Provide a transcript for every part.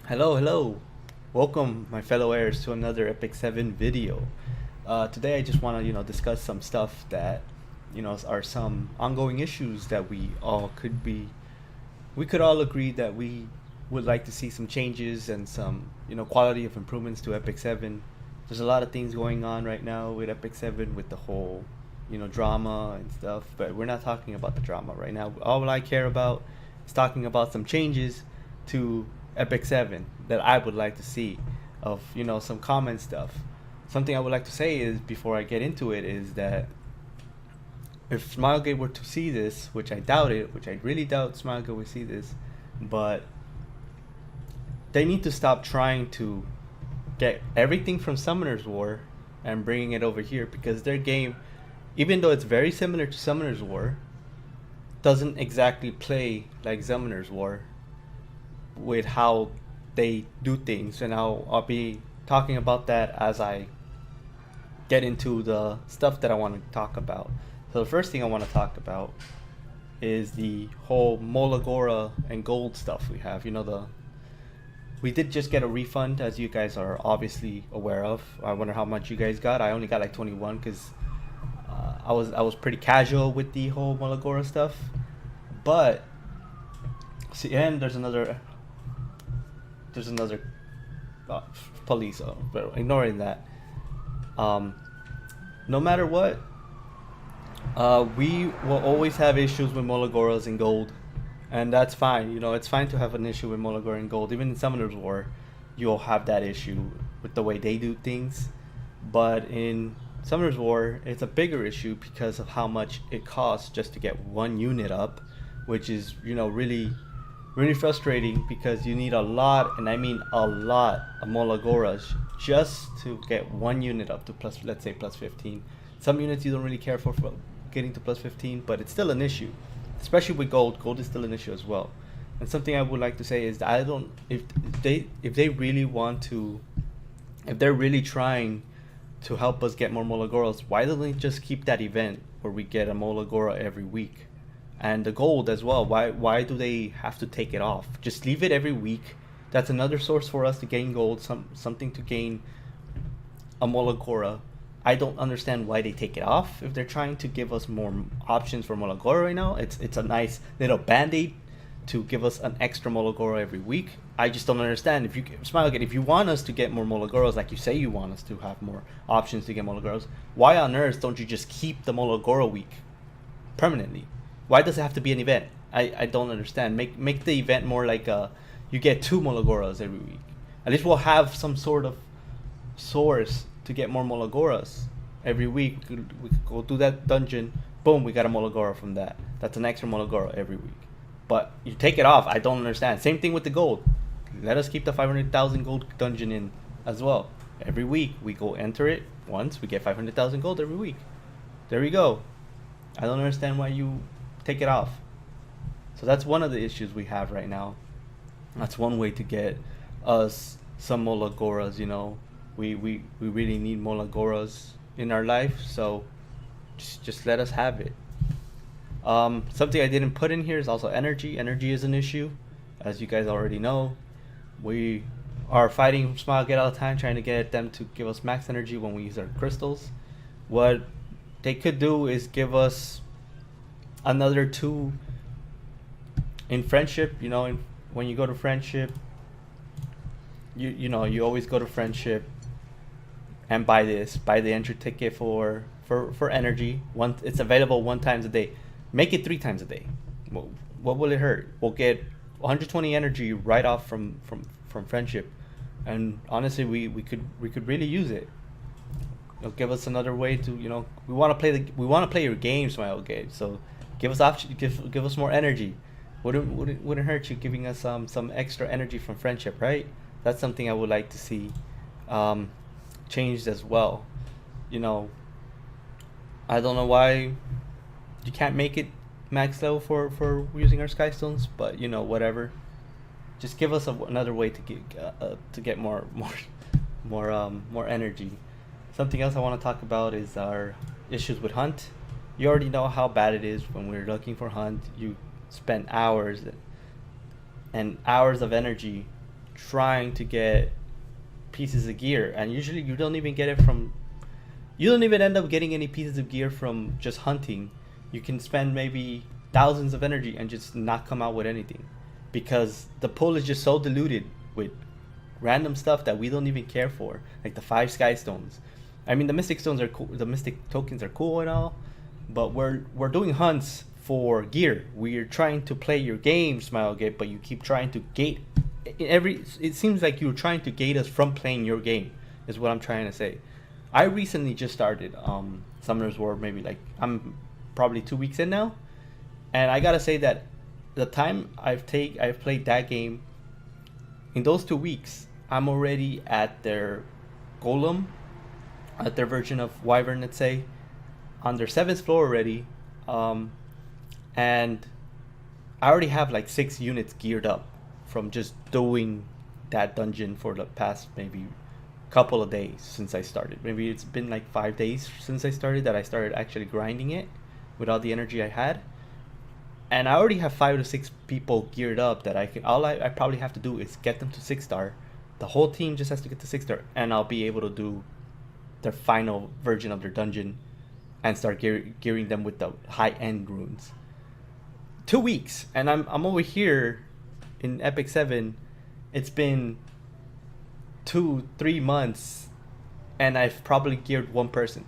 Hello. Welcome, my fellow heirs, to another Epic 7 video. Today I just want to, discuss some stuff that, are some ongoing issues that we could all agree that we would like to see some changes and some, quality of improvements to Epic 7. There's a lot of things going on right now with Epic 7 with the whole, drama and stuff, but we're not talking about the drama right now. All I care about is talking about some changes to Epic 7 that I would like to see of, some common stuff. Something I would like to say is before I get into it is that if Smilegate were to see this, which I doubt it, which I really doubt Smilegate would see this, but they need to stop trying to get everything from Summoner's War and bringing it over here because their game, even though it's very similar to Summoner's War, doesn't exactly play like Summoner's War with how they do things, and I'll be talking about that as I get into the stuff that I want to talk about. So the first thing I want to talk about is the whole Agora and gold stuff we have. We did just get a refund, as you guys are obviously aware of. I wonder how much you guys got. I only got like 21 because I was pretty casual with the whole Agora stuff. But see, and there's another police, but ignoring that, no matter what, we will always have issues with Molagoras in gold, and that's fine. It's fine to have an issue with Molagora in gold. Even in Summoner's War, you'll have that issue with the way they do things, but in Summoner's War, it's a bigger issue because of how much it costs just to get one unit up, which is, really frustrating because you need a lot, and I mean a lot, of Molagoras just to get one unit up to plus, let's say, plus 15. Some units you don't really care for getting to plus 15, but it's still an issue, especially with gold. Gold is still an issue as well. And something I would like to say is that I don't, if they really want to, if they're really trying to help us get more Molagoras, why don't they just keep that event where we get a Molagora every week? And the gold as well. Why do they have to take it off? Just leave it every week. That's another source for us to gain gold, something to gain a Molagora. I don't understand why they take it off if they're trying to give us more options for Molagora right now. It's a nice little band-aid to give us an extra Molagora every week. I just don't understand. If you Smilegate, if you want us to get more Molagoras, like you say you want us to have more options to get Molagoras, why on earth don't you just keep the Molagora week permanently? Why does it have to be an event? I don't understand. Make the event more like you get 2 Molagoras every week. At least we'll have some sort of source to get more Molagoras every week. We could go do that dungeon. Boom, we got a Molagora from that. That's an extra Molagora every week. But you take it off. I don't understand. Same thing with the gold. Let us keep the 500,000 gold dungeon in as well. Every week we go enter it once. We get 500,000 gold every week. There we go. I don't understand why you take it off. So that's one of the issues we have right now. That's one way to get us some Molagoras. We really need Molagoras in our life, so just let us have it. Something I didn't put in here is also energy. Energy is an issue, as you guys already know. We are fighting Smilegate all the time, trying to get them to give us max energy when we use our crystals. What they could do is give us another 2 in friendship. When you go to friendship, you always go to friendship and buy the entry ticket for energy. It's available 1 time a day. Make it 3 times a day. What will it hurt? We'll get 120 energy right off from friendship, and honestly we could really use it. It'll give us another way to, we want to play your game, Smilegate, so give us give us more energy. Wouldn't hurt you giving us some extra energy from friendship, right? That's something I would like to see changed as well. I don't know why you can't make it max level for using our skystones, but whatever. Just give us another way to get more energy. Something else I want to talk about is our issues with hunt. You already know how bad it is when we're looking for hunt. You spend hours and hours of energy trying to get pieces of gear, and usually you don't even get it from. You don't even end up getting any pieces of gear from just hunting. You can spend maybe thousands of energy and just not come out with anything, because the pool is just so diluted with random stuff that we don't even care for, like the 5 sky stones. I mean, the mystic stones are cool, the mystic tokens are cool and all, but we're doing hunts for gear. We're trying to play your game, Smilegate, but you keep trying to gate it seems like you're trying to gate us from playing your game, is what I'm trying to say. I recently just started Summoner's War, maybe like I'm probably 2 weeks in now, and I gotta say that the time I've played that game, in those 2 weeks, I'm already at their golem, at their version of Wyvern, let's say, on their 7th floor already, and I already have like 6 units geared up from just doing that dungeon for the past maybe couple of days since I started. Maybe it's been like 5 days since I started that I started actually grinding it with all the energy I had. And I already have 5 to 6 people geared up that I can. All I probably have to do is get them to 6 star. The whole team just has to get to 6 star, and I'll be able to do their final version of their dungeon and start gearing them with the high end runes. 2 weeks, and I'm over here in Epic 7. It's been 2-3 months, and I've probably geared one person.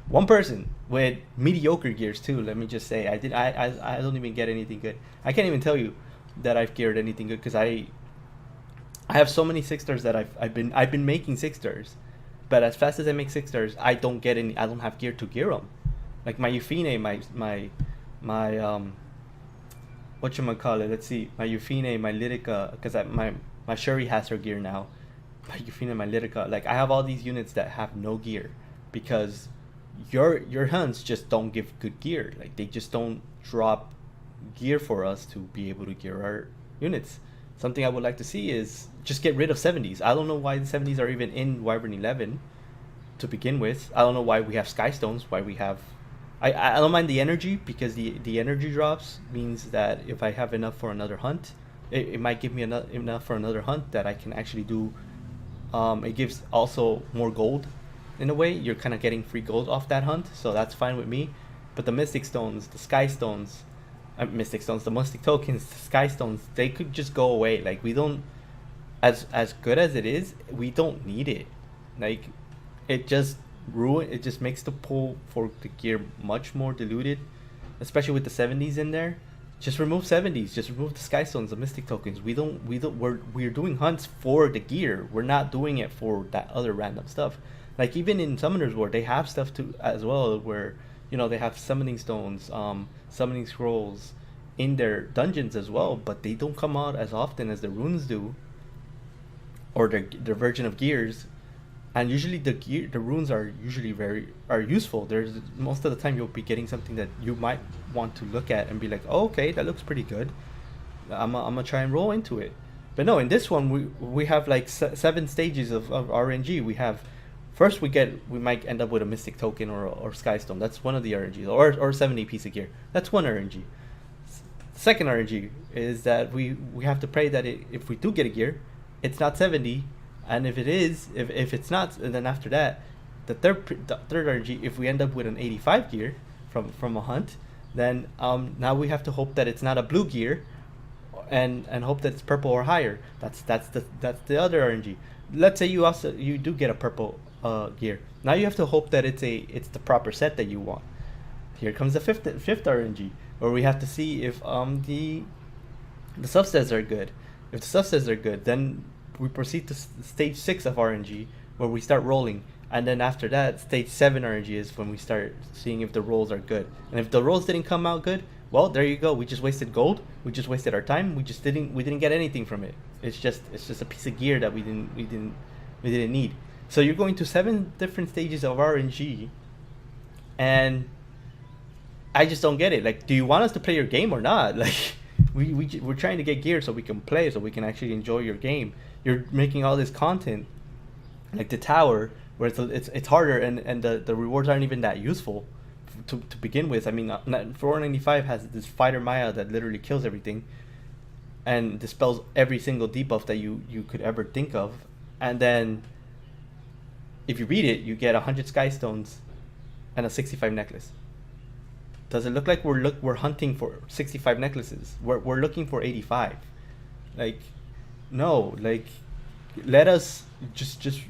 One person with mediocre gears too. Let me just say, I don't even get anything good. I can't even tell you that I've geared anything good, because I have so many 6 stars that I've been making 6 stars, but as fast as I make 6 stars, I don't get any. I don't have gear to gear them. Like my Euphine, my whatchamacallit, let's see, my Euphine, my Lytica, because my Shuri has her gear now. My Euphine, my Lytica, like I have all these units that have no gear, because your hunts just don't give good gear. Like they just don't drop gear for us to be able to gear our units. Something I would like to see is just get rid of 70s. I don't know why the 70s are even in Wyvern 11 to begin with. I don't know why we have Sky Stones, why we have... I don't mind the energy, because the energy drops means that if I have enough for another hunt, it might give me enough for another hunt that I can actually do. It gives also more gold. In a way, you're kind of getting free gold off that hunt, so that's fine with me. But the Mystic Stones, the Sky Stones, Mystic Stones, the Mystic Tokens, the Sky Stones, they could just go away. Like we don't, as good as it is, we don't need it. Like it just it just makes the pool for the gear much more diluted, especially with the 70s in there. Just remove 70s, just remove the Sky Stones, the Mystic Tokens. We're doing hunts for the gear. We're not doing it for that other random stuff. Like even in Summoner's War, they have stuff too as well, where they have summoning stones, summoning scrolls in their dungeons as well, but they don't come out as often as the runes do, or their version of gears. And usually the runes are usually are useful. There's most of the time you'll be getting something that you might want to look at and be like, oh, okay, that looks pretty good. I'm gonna try and roll into it. But no, in this one we have like 7 stages of RNG. We have first we might end up with a Mystic Token or Sky Stone. That's one of the RNGs, or 70 piece of gear. That's one RNG. Second RNG is that we have to pray that if we do get a gear, it's not 70. And if it is, if it's not, and then after that, the third RNG, if we end up with an 85 gear from a hunt, then now we have to hope that it's not a blue gear, and hope that it's purple or higher. That's the other RNG. Let's say you do get a purple gear. Now you have to hope that it's the proper set that you want. Here comes the fifth RNG, where we have to see if the subsets are good. If the subsets are good, then we proceed to stage 6 of RNG, where we start rolling, and then after that, stage 7 RNG is when we start seeing if the rolls are good. And if the rolls didn't come out good, well, there you go. We just wasted gold. We just wasted our time. We didn't get anything from it. It's just a piece of gear that we didn't need. So you're going to 7 different stages of RNG, and I just don't get it. Like, do you want us to play your game or not? Like, we're trying to get gear so we can play, so we can actually enjoy your game. You're making all this content, like the tower, where it's harder, and the rewards aren't even that useful to begin with. I mean, 495 has this fighter Maya that literally kills everything, and dispels every single debuff that you could ever think of. And then if you read it, you get 100 sky stones and a 65 necklace. Does it look like we're hunting for 65 necklaces? We're looking for 85. Like, no, like, let us just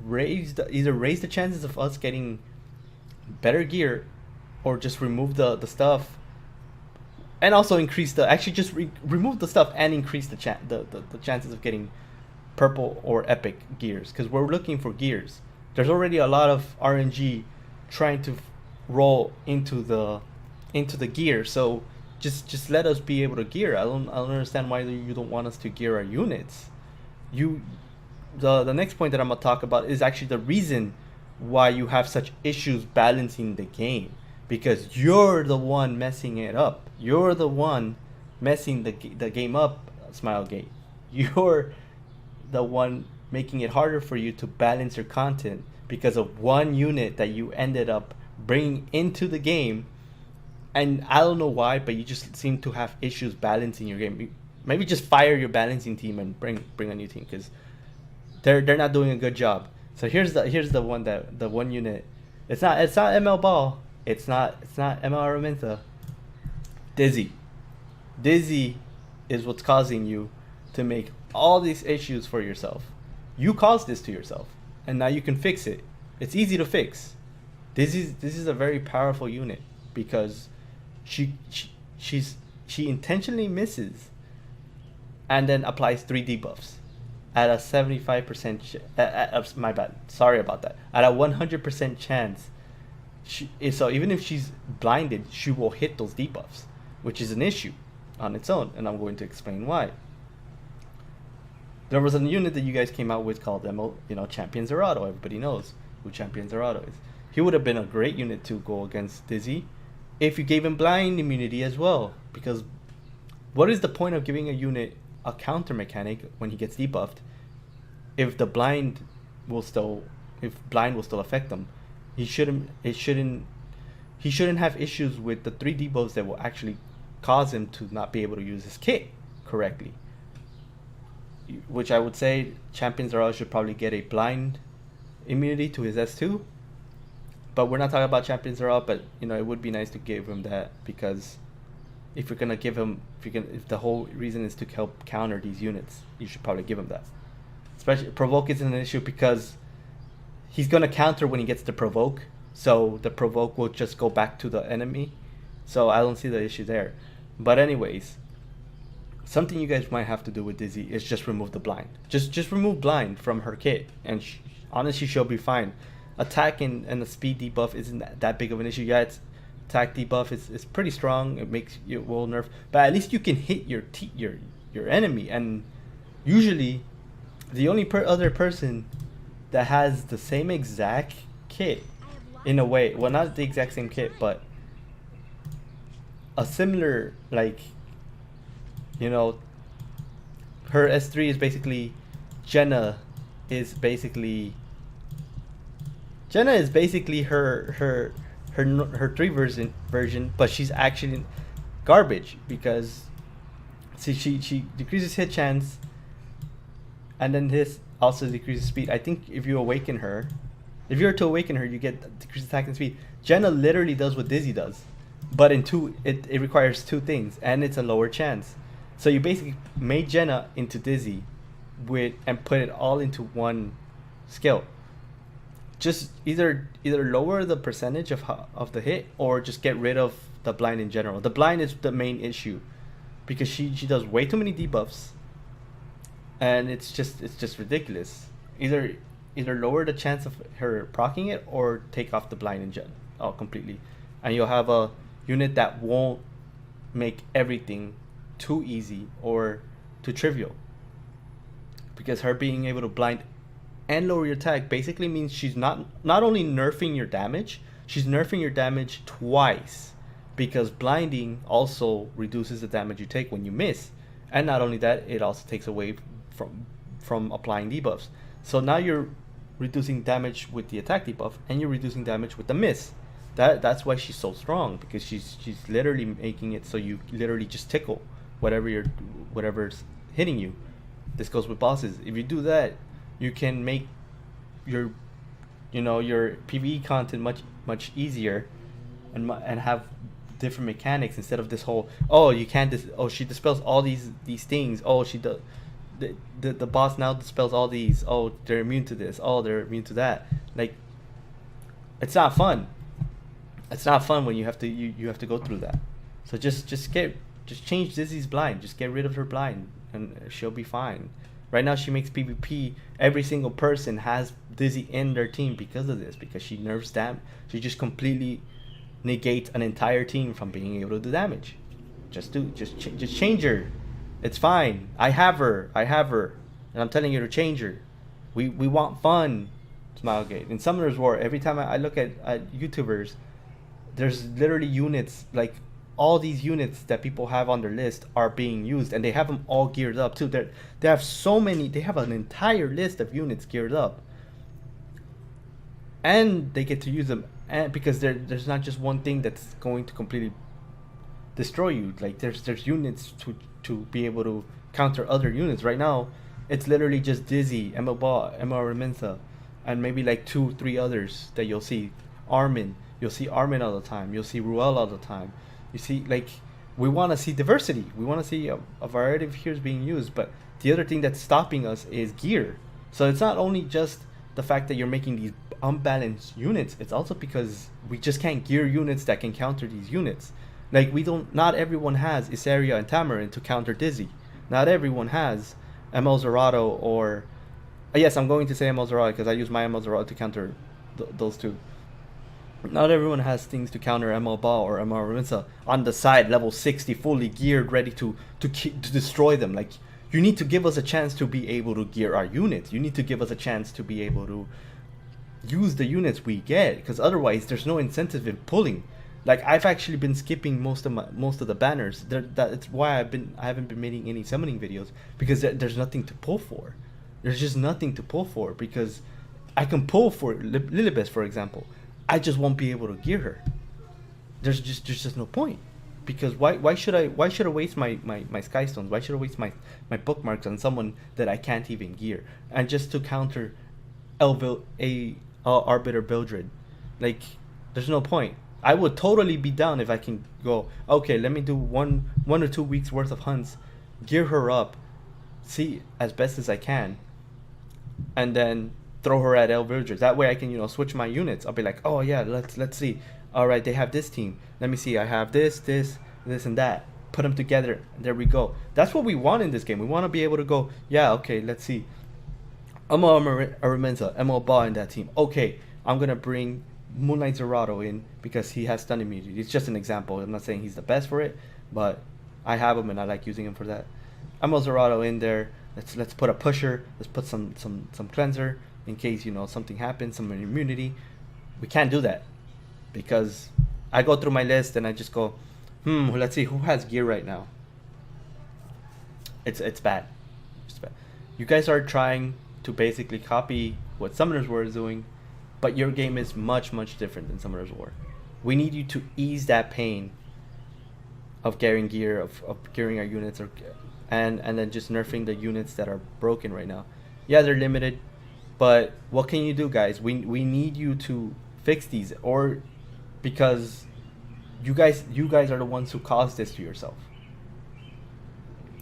raise the chances of us getting better gear, or just remove the stuff, and also increase the remove the stuff and increase the chances of getting purple or epic gears, because we're looking for gears. There's already a lot of RNG trying to roll into the gear, so just let us be able to gear. I don't understand why you don't want us to gear our units. The next point that I'm gonna talk about is actually the reason why you have such issues balancing the game, because you're the one messing it up. You're the one messing the game up, Smilegate. You're the one making it harder for you to balance your content because of one unit that you ended up bringing into the game. And I don't know why, but you just seem to have issues balancing your game. Maybe just fire your balancing team and bring a new team, because they're not doing a good job. So here's the one unit. It's not ML Ball. It's not ML Araminta. Dizzy. Dizzy is what's causing you to make all these issues for yourself. You caused this to yourself, and now you can fix it. It's easy to fix. This is a very powerful unit, because she intentionally misses and then applies 3 debuffs at a 75% my bad, sorry about that, at a 100% chance. So even if she's blinded, she will hit those debuffs, which is an issue on its own, and I'm going to explain why. There was a unit that you guys came out with called Champion Zerato. Everybody knows who Champion Zerato is. He would have been a great unit to go against Dizzy if you gave him blind immunity as well, because what is the point of giving a unit a counter mechanic when he gets debuffed if blind will still affect them? He shouldn't have issues with the 3 debuffs that will actually cause him to not be able to use his kit correctly, which I would say Champion Zerato should probably get a blind immunity to his S2. But we're not talking about Champion Zerato, but it would be nice to give him that, because if you're gonna give him, if the whole reason is to help counter these units, you should probably give him that. Especially provoke isn't an issue, because he's gonna counter when he gets the provoke, so the provoke will just go back to the enemy. So I don't see the issue there. But anyways, something you guys might have to do with Dizzy is just remove the blind. Just remove blind from her kit, and honestly, she'll be fine. Attack and the speed debuff isn't that big of an issue. Yeah, it's attack debuff is pretty strong. It makes you will nerf, but at least you can hit your enemy. And usually, the only other person that has the same exact kit, in a way, well, not the exact same kit, but a similar, like, her S3 is basically Jenna is basically her 3 version, but she's actually garbage, because she decreases hit chance, and then this also decreases speed. I think if you were to awaken her, you get decreased attack and speed. Jenna literally does what Dizzy does, but it requires 2 things, and it's a lower chance. So you basically made Jenna into Dizzy and put it all into one skill. Just either lower the percentage of the hit, or just get rid of the blind in general. The blind is the main issue, because she does way too many debuffs, and it's just ridiculous. Either lower the chance of her proccing it, or take off the blind in general completely, and you'll have a unit that won't make everything too easy or too trivial. Because her being able to blind and lower your attack basically means she's not only nerfing your damage, she's nerfing your damage twice, because blinding also reduces the damage you take when you miss, and not only that, it also takes away from applying debuffs. So now you're reducing damage with the attack debuff, and you're reducing damage with the miss. That's why she's so strong, because she's literally making it so you literally just tickle whatever's hitting you. This goes with bosses. If you do that, you can make your your PvE content much easier, and have different mechanics instead of this whole, oh, you can't she dispels all these things, oh, she does the boss now dispels all these, oh, they're immune to this, oh, they're immune to that. Like, it's not fun. It's not fun when you have to go through that. So just change Dizzy's blind. Just get rid of her blind, and she'll be fine. Right now, she makes PvP. Every single person has Dizzy in their team because of this. Because she nerfs damage. She just completely negates an entire team from being able to do damage. Just change her. It's fine. I have her, and I'm telling you to change her. We want fun, Smilegate. In Summoner's War, every time I look at YouTubers, there's literally units, like all these units that people have on their list are being used, and they have them all geared up too. They have so many. They have an entire list of units geared up, and they get to use them. And because there's not just one thing that's going to completely destroy you. Like there's units to be able to counter other units. Right now, it's literally just Dizzy, ML Ball, ML Raminsa, and maybe like 2-3 others that you'll see. Armin. You'll see Armin all the time. You'll see Ruel all the time. You see, like, we want to see diversity. We want to see a variety of heroes being used. But the other thing that's stopping us is gear. So it's not only just the fact that you're making these unbalanced units. It's also because we just can't gear units that can counter these units. Like, not everyone has Isaria and Tamarin to counter Dizzy. Not everyone has ML Zerato or... yes, I'm going to say ML Zerato because I use my ML Zerato to counter those two. Not everyone has things to counter ML Ball or ML Raminsa on the side, level 60, fully geared, ready to destroy them. Like, you need to give us a chance to be able to gear our units. You need to give us a chance to be able to use the units we get, because otherwise there's no incentive in pulling. Like, I've actually been skipping most of the banners. That's why I haven't been making any summoning videos, because there's nothing to pull for. There's just nothing to pull for, because I can pull for Lilibeth, for example. I just won't be able to gear her. There's just no point, because why should I waste my sky stones? Why should I waste my bookmarks on someone that I can't even gear, and just to counter Arbiter Bildred? Like, there's no point. I would totally be down if I can go, okay, let me do one or 2 weeks worth of hunts, gear her up, see as best as I can, and then throw her at Bildred. That way I can, switch my units. I'll be like, oh yeah, let's see. All right, they have this team. Let me see. I have this, and that. Put them together. There we go. That's what we want in this game. We want to be able to go, yeah, okay, let's see. ML Araminza, ML Ba in that team. Okay, I'm gonna bring Moonlight Zerato in because he has stun immunity. It's just an example. I'm not saying he's the best for it, but I have him and I like using him for that. ML Zerato in there. Let's put a pusher. Let's put some cleanser in case something happens, some immunity. We can't do that because I go through my list and I just go, let's see who has gear right now. It's bad. It's bad. You guys are trying to basically copy what Summoner's War is doing, but your game is much different than Summoner's War. We need you to ease that pain of gearing gear, of gearing our units, and then just nerfing the units that are broken right now. Yeah, they're limited, but what can you do, guys? We need you to fix these, or because you guys are the ones who caused this to yourself.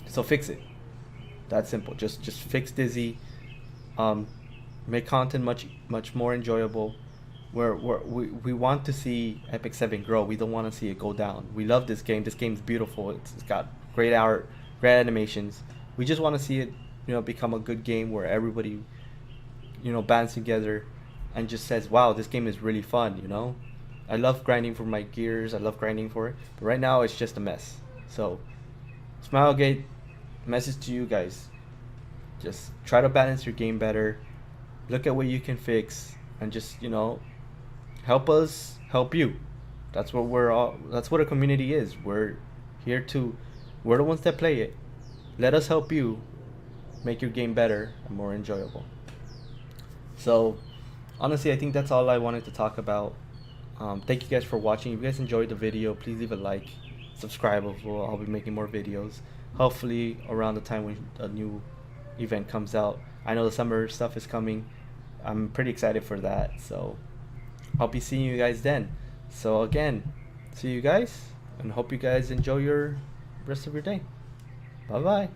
So fix it. That's simple. Just fix Dizzy. Make content much more enjoyable. We want to see Epic 7 grow. We don't want to see it go down. We love this game. This game's beautiful. It's got great art, great animations. We just want to see it, become a good game where everybody, bands together and just says, wow, this game is really fun, I love grinding for my gears. I love grinding for it. But right now, it's just a mess. So, Smilegate, message to you guys. Just try to balance your game better. Look at what you can fix. And just, help us help you. That's what that's what a community is. We're the ones that play it. Let us help you make your game better and more enjoyable. So, honestly, I think that's all I wanted to talk about. Thank you guys for watching. If you guys enjoyed the video, please leave a like, subscribe. I'll be making more videos. hopefully around the time when a new event comes out. I know the summer stuff is coming. I'm pretty excited for that. So I'll be seeing you guys then. So again, see you guys and hope you guys enjoy your rest of your day. Bye bye.